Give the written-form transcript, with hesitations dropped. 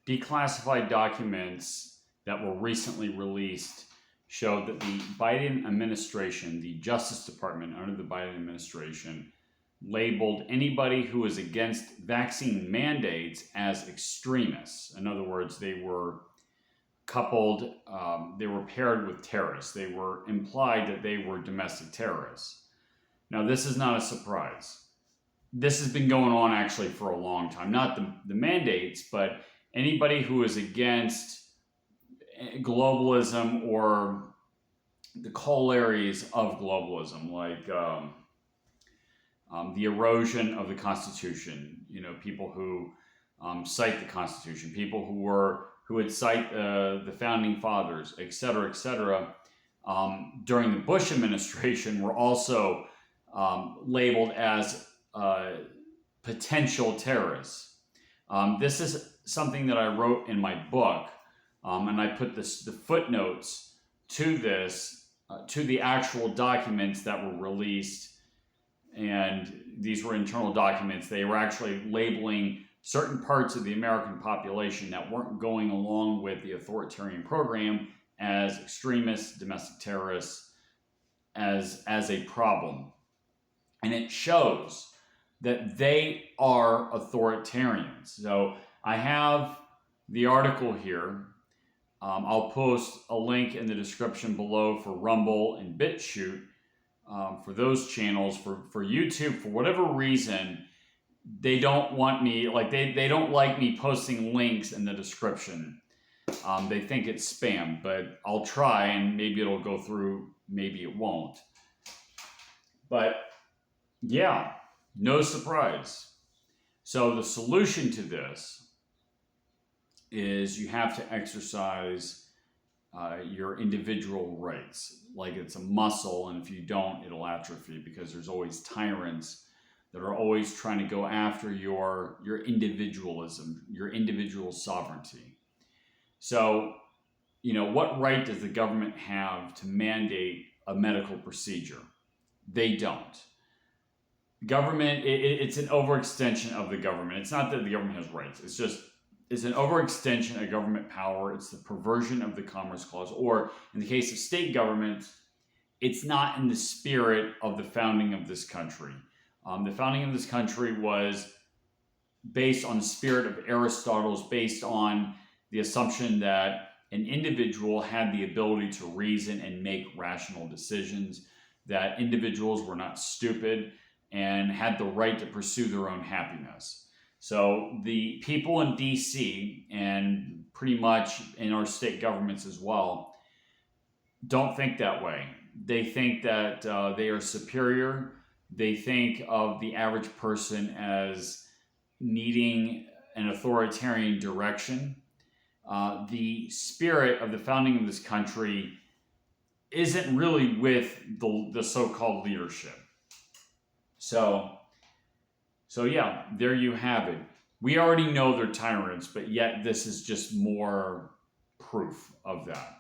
declassified documents that were recently released showed that the Biden administration, the Justice Department under the Biden administration, labeled anybody who was against vaccine mandates as extremists. In other words, they were coupled, they were paired with terrorists. They were implied that they were domestic terrorists. Now, this is not a surprise. This has been going on actually for a long time. Not the mandates, but anybody who is against globalism or the corollaries of globalism, like the erosion of the Constitution. You know, people who cite the Constitution, people who would cite the founding fathers, et cetera, during the Bush administration were also labeled as potential terrorists. This is something that I wrote in my book, and I put the footnotes to this, to the actual documents that were released, and these were internal documents. They were actually labeling certain parts of the American population that weren't going along with the authoritarian program as extremists, domestic terrorists, as a problem. And it shows that they are authoritarians. So I have the article here. I'll post a link in the description below for Rumble and BitChute, for those channels. For YouTube, for whatever reason, they don't want me, like they don't like me posting links in the description. They think it's spam, but I'll try and maybe it'll go through, maybe it won't. But yeah, no surprise. So the solution to this is you have to exercise your individual rights like it's a muscle, and if you don't, it'll atrophy, because there's always tyrants that are always trying to go after your individualism, your individual sovereignty. So, you know, what right does the government have to mandate a medical procedure? They don't. Government, it's an overextension of the government. It's not that the government has rights. It's just, it's an overextension of government power. It's the perversion of the Commerce Clause. Or in the case of state government, it's not in the spirit of the founding of this country. The founding of this country was based on the spirit of Aristotle's, based on the assumption that an individual had the ability to reason and make rational decisions, that individuals were not stupid and had the right to pursue their own happiness. So the people in DC, and pretty much in our state governments as well, don't think that way. They think that they are superior. They think of the average person as needing an authoritarian direction. The spirit of the founding of this country isn't really with the so-called leadership. So yeah, there you have it. We already know they're tyrants, but yet this is just more proof of that.